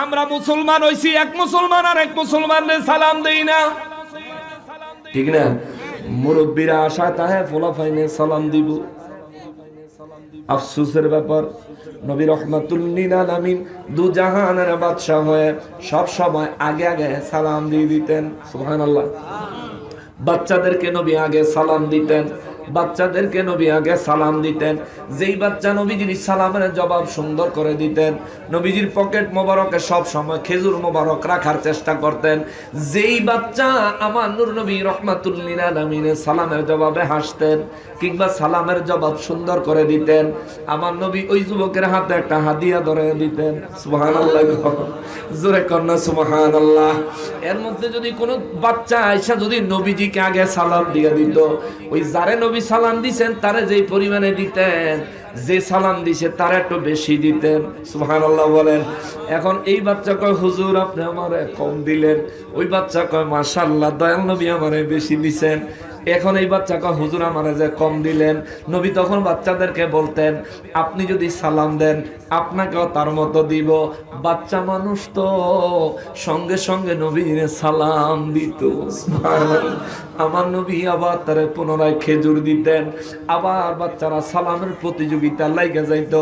আমরা মুসলমান হইছি, এক মুসলমান আর এক মুসলমানের সালাম দেই না, ঠিক না? মুরব্বীরা আশা তাহে ফোলাফাইনে সালাম দিব। আফসোসের ব্যাপার, নবী রহমাতুল লিল আলামিন দু জাহানের বাদশা হয়ে সব সময় আগে আগে সালাম দিয়ে দিতেন। সুবহানাল্লাহ। বাচ্চাদেরকে নবী আগে সালাম দিতেন, বাচ্চাদেরকে নবী আগে সালাম দিতেন। যেই বাচ্চা নবীজির সালামের জবাব সুন্দর করে দিতেন, নবীজির পকেট মোবারকে সব সময় খেজুর মোবারক রাখার চেষ্টা করতেন। যেই বাচ্চা আমার নূর নবী রহমাতুল লিল আলামিনের সালামের জবাবে হাসতেন কিংবা সালামের জবাব সুন্দর করে দিতেন, আমার নবী ওই যুবকের হাতে একটা হাদিয়া ধরে দিতেন। সুবহানাল্লাহ, জোরে কন্যা সুবহানাল্লাহ। এর মধ্যে যদি কোনো বাচ্চা আয়সা যদি নবীজিকে আগে সালাম দিয়ে দিত, ওই যারে নবী সালাম দিছেন তারে যেই পরিমাণে দিতেন, যে সালাম দিছে তার একটু বেশি দিতেন। সুবহানাল্লাহ বলেন। এখন এই বাচ্চা কয় হুজুর আপনি আমারে কম দিলেন, ওই বাচ্চা কয় মাশাআল্লাহ দয়াল নবী আমারে বেশি দিছেন। এখন এই বাচ্চা কয় হুজুর আমারে যে কম দিলেন। নবী তখন বাচ্চাদেরকে বলতেন আপনি যদি সালাম দেন আপনাকেও তার মতো দিব। বাচ্চা মানুষ তো সঙ্গে সঙ্গে নবীর সালাম দিত। আমার নবী আবার তারে পুনরায় খেজুর দিতেন, আবার বাচ্চারা সালামের প্রতিযোগিতা লাইগা যাইতো,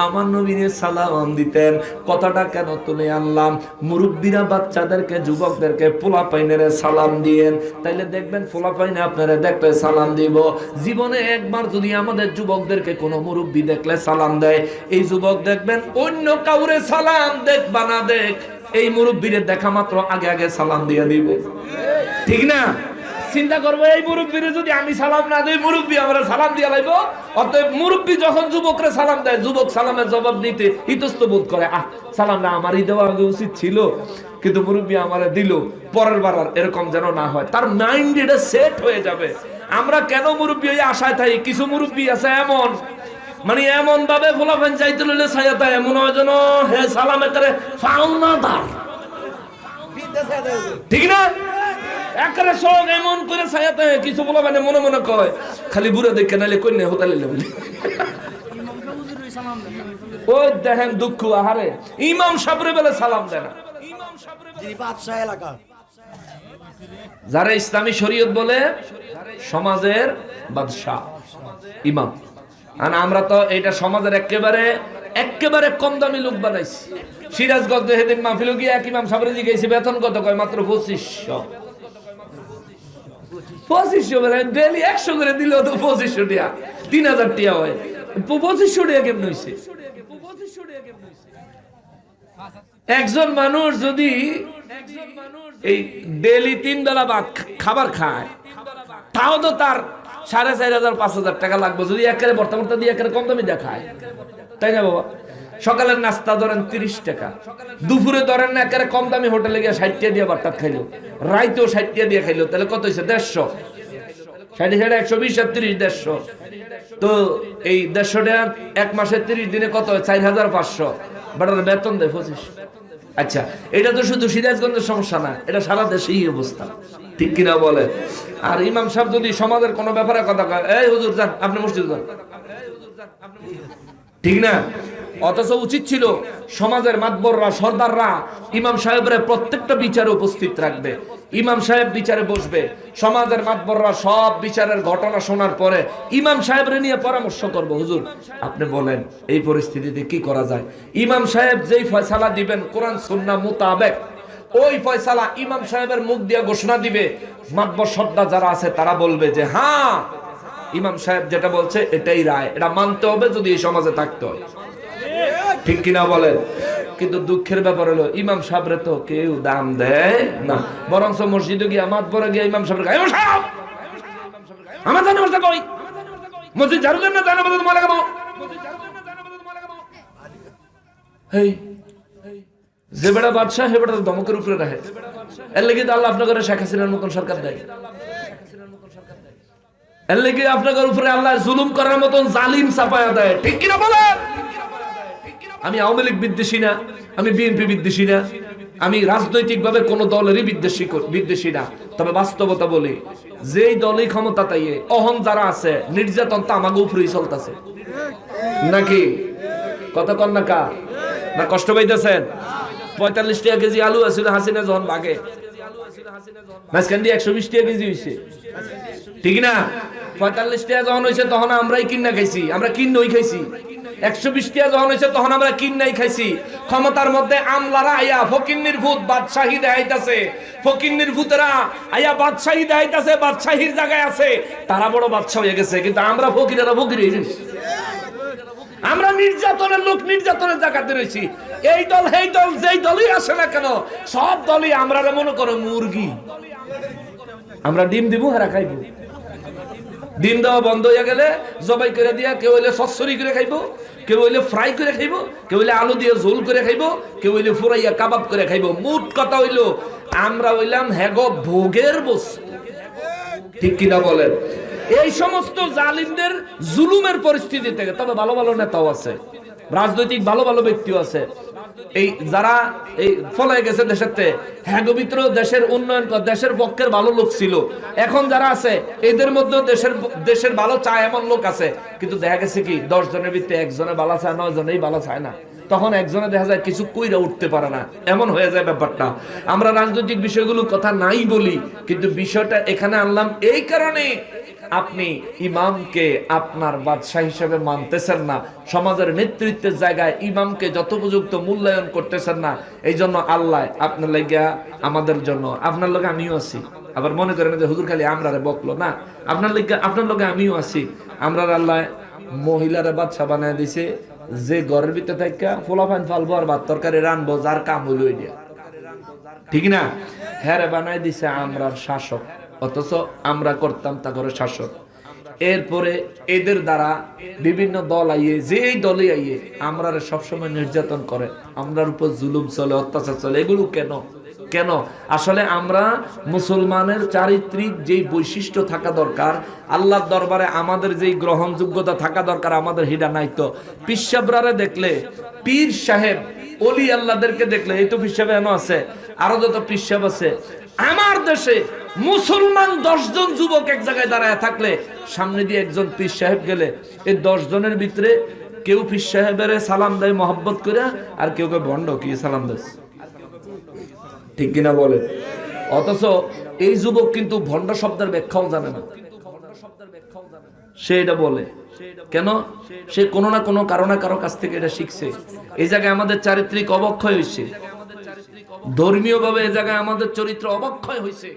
আমার নবীর সালাম দিতেন। কথাটা কেন তুলে আনলাম? মুরব্বীরা বাচ্চাদেরকে যুবকদেরকে পোলাপাইনের সালাম দিয়েন, তাইলে দেখবেন পোলাপাইনে আপনারা দেখলে সালাম দিব। জীবনে একবার যদি আমাদের যুবকদেরকে কোনো মুরব্বী দেখলে সালাম দেয়, এই যুবক দেখবেন অন্য কাউরে সালাম দেখ বা না দেখ, এই মুরব্বীরে দেখা মাত্র আগে আগে সালাম দিয়ে দিব, ঠিক না? চিন্তা করবো এই মুরব্বীরে যদি আমি সালাম না দেই, মুরব্বী আমরা সালাম দিয়ে লাইব। অতএব মুরব্বী যখন যুবকরে সালাম দেয়, যুবক সালামের জবাব দিতে ইতস্ত বোধ করে, সালাম না আমারই দেওয়া আগে উচিত ছিল, কিন্তু মুরব্বী আমারে দিল, পরের বার আর এরকম যেন না হয়। তার মাইন্ড এটা সেট হয়ে যাবে। আমরা কেন মুরব্বী হয়ে আশায় থাকি? কিছু মুরব্বী আছে এমন, মানে এমন ভাবে ফলাফল চাইতে লইলে ছায়াতা এমন হয় যেন হে সালামে করে ফাউনাদার, ঠিক না? একরে সব এমন করে ছায়াতে কিছু বলা মানে মনে মনে কয় খালি বুড়া দেখে নাইলে কই না হতালে বলে। ওই দেখেন দুঃখ, আহারে ইমাম সাহেবের বেলা সালাম দেয় না। যারা ইসলামী শরীয়ত বলে সমাজের বাদশা ইমাম, আর আমরা তো এটা সমাজের একেবারে কম দামি লোক বানাইছি। সিরাজগঞ্জে সেদিন মাহফিল গিয়ে এক ইমাম সাহেবের জিজ্ঞেস বেতন কত, কয় মাত্র 2500। 2500 বলে ডেইলি 100 করে দিলেও তো 2500 টাকা, 3000 টাকা হয়। 2500 টাকা কেমন হইছে? একজন মানুষ যদি এই ডেইলি 3 বেলা ভাত খাবার খায়, তাও তো তার 4500-5000 টাকা লাগবে যদি একেবারে বর্তমানটা দিয়ে একেবারে কম দামি দেখায়, তাই না বাবা? সকালের নাস্তা ধরেন 30 টাকা, দুপুরে ধরেন না একেবারে কম দামি হোটেলে গিয়ে 60 টাকা দিয়ে ভাতটা খাইলো, রাইতেও 60 টাকা দিয়ে খাইলো, তাহলে কত হয়েছে? 150, 60 120 আর 30 150। তো এই 150 টাকা এক মাসে 30 দিনে কত হয়? 4500। বাটার বেতন দেয় 25। আচ্ছা, এটা তো শুধু সিরাজগঞ্জের সমস্যা না, এটা সারা দেশেই অবস্থা, ঠিক কিনা বলে? আর ইমাম সাহেব যদি সমাজের কোনো ব্যাপারে কথা কয়, এই হুজুর যান আপনি মসজিদে যান, ঠিক না? অথচ উচিত ছিল সমাজের মাতবররা, সর্দাররা ইমাম সাহেবের প্রত্যেকটা বিচারে উপস্থিত রাখবে। ইমাম সাহেব বিচারে বসবে, সমাজের মাতবররা সব বিচারের ঘটনা শোনার পরে ইমাম সাহেবরে নিয়ে পরামর্শ করবে, হুজুর আপনি বলেন এই পরিস্থিতিতে কি করা যায়। ইমাম সাহেব যেই ফয়সালা দিবেন কোরআন সুন্নাহ মোতাবেক, ওই ফয়সালা ইমাম সাহেবের মুখ দিয়ে ঘোষণা দিবে। মাতবর সর্দার যারা আছে তারা বলবে যে হ্যাঁ ইমাম সাহেব যেটা বলছে এটাই রায়, এটা মানতে হবে যদি এই সমাজে থাকতে হয়, ঠিক কিনা বলেন? কিন্তু দুঃখের ব্যাপার হলো ইমাম সাহেবরে তো কেউ দাম দেয় না, বরঞ্চ মসজিদে গিয়ে মাতবরে গিয়ে ইমাম সাহেব ইমাম সাহেব আমার জানা বলতে কই মসজিদ ঝাড়ু দেন না, জানা বলতে তোমার লাগাবো। হেই যে বেড়া বাদশাহ হে বেড়া ধমকের উপরে রাখে, এর লেগে তো আল্লাহ আপনাদের শেখ হাসিনার মতন সরকার দেয়, এর লেগে আপনাদের উপরে আল্লাহ জুলুম করার মতন জালিম চাপায়া দেয়, ঠিক কিনা বলেন? আমি আওয়ামী লীগ বিদ্বেষী না, আমি বিএনপি বিদ্বেষী না, আমি রাজনৈতিক ভাবে কোন দলেরই বিদ্বেষী না, তবে বাস্তবতা বলি যেই দলই ক্ষমতা তাইয়ে অহং যারা আছে নির্যাতন তো আমাকে উপরেই চলতেছে নাকি? কত কন না কা না কষ্ট পাইতেছেন? 45 টাকা কেজি আলু আছিল হাসিনা যখন বাগে, মাঝখান দিয়ে 120 টাকা কেজি হয়েছে, ঠিক না? 45 টাকা যখন হয়েছে তখন আমরাই কিনা খাইছি, আমরা কিন্নই খাইছি। 120 টাকা যখন হয়েছে তখন আমরা কিন্নাই খাইছি। ক্ষমতার মধ্যে আমলারা আইয়া ফকিন্নির ভূত বাদশাহী দেখাইতাছে, ফকিন্নির ভূতেরা আইয়া বাদশাহী দেখাইতাছে, বাদশাহীর জায়গায় আছে, তারা বড় বাদশা হয়ে গেছে, কিন্তু আমরা ফকিরেরা ফকির হয়ে গেছি। আমরা নির্যাতনের লোক, নির্যাতনের জায়গাতে রয়েছি। এই দল এই দল যেই দলই আসে না কেন, সব দলই আমরা মনে করো মুরগি। আমরা ডিম দিব, হারা খাইব। ডিম দেওয়া বন্ধ হয়ে গেলে জবাই করে দিয়া কেউ হইলে সচ্ছরি করে খাইব, কেউ হইলে ফ্রাই করে খাইব, কেউ হইলে আলু দিয়ে ঝোল করে খাইব, কেউ হইলে ফুরাইয়া কাবাব করে খাইব। মোট কথা হইল আমরা হইলাম হ্যাগো ভোগের বস্তু, ঠিক কিনা বলেন? এই সমস্ত জালিমদের জুলুমের পরিস্থিতি থেকে, তবে ভালো ভালো নেতাও আছে, রাজনৈতিক ভালো ভালো ব্যক্তিও আছে, এই যারা এই ফলে গেছে দেশের থেকে, হ্যাঁ ভিতরে দেশের উন্নয়ন, দেশের পক্ষের ভালো লোক ছিল। এখন যারা আছে এদের মধ্যে দেশের ভালো চায় এমন লোক আছে, কিন্তু দেখা গেছে কি 10 জনের ভিতরে একজনে ভালো চায়, 9 জনেই ভালো চায় না। তখন একজনে দেখা যায় কিছু কইরা উঠতে পারে না, এমন হয়ে যায় ব্যাপারটা। আমরা রাজনৈতিক বিষয়গুলো কথা নাই বলি, কিন্তু বিষয়টা এখানে আনলাম এই কারণে, আপনি ইমামকে আপনার বাদশা হিসেবে মানতেছেন না, সমাজের নেতৃত্বের জায়গায় ইমামকে যথোপযুক্ত মূল্যায়ন করতেছেন না। এই জন্য আল্লাহ আপনার লাগিয়া, আমাদের জন্য, আপনার লগে আমিও আছি। আবার মনে করেন যে হুজুর খালি আমরারে বকলো না, আপনার লগে আমিও আছি। আমরা আল্লাহ মহিলারে বাদশা বানায় দিছে, যে ঘরের ভিতরে থাকা ফোলাফান ফালবো আর ভাত তরকারি রানবো, যার কাম হইল ওইটা, ঠিক না? হ্যাঁ বানায় দিছে আমরার শাসক, অথচ আমরা করতাম তা করে শাসক। এরপরে এদের দ্বারা বিভিন্ন দল আইয়ে, যেই দলে আইয়ে আমরা সবসময় নির্যাতন করে, আমরার উপর জুলুম চলে, অত্যাচার চলে। এগুলো কেন? কেন? আসলে আমরা মুসলমানের চারিত্রিক যেই বৈশিষ্ট্য থাকা দরকার, আল্লাহর দরবারে আমাদের যেই গ্রহণযোগ্যতা থাকা দরকার, আমাদের হিডা নাই। তো পীর সাহেবরা দেখলে, পীর সাহেব ওলি আল্লাহদেরকে দেখলে, এই তো পীর সাহেব এমন আছে, আরো যত পীর সাহেব আছে, আমার দেশে মুসলমান 10 জন যুবক এক জায়গায় দাঁড়ায় থাকলে, সামনে দিয়ে একজন পীর সাহেব গেলে, এই 10 জনের ভিতরে কেউ পীর সাহেবের সালাম দেয় মহব্বত করে, আর কেউ কেউ ভণ্ড কি সালাম দেয়, ঠিক কিনা বলে? অথচ এই যুবক কিন্তু ভণ্ড শব্দের ব্যাখ্যাও জানে না, সে এটা বলে কেন? সে কোনো না কোনো কারো কাছ থেকে এটা শিখছে। এই জায়গায় আমাদের চারিত্রিক অবক্ষয় হয়েছে, ধর্মীয় ভাবে এই জায়গায় আমাদের চরিত্র অবক্ষয় হয়েছে।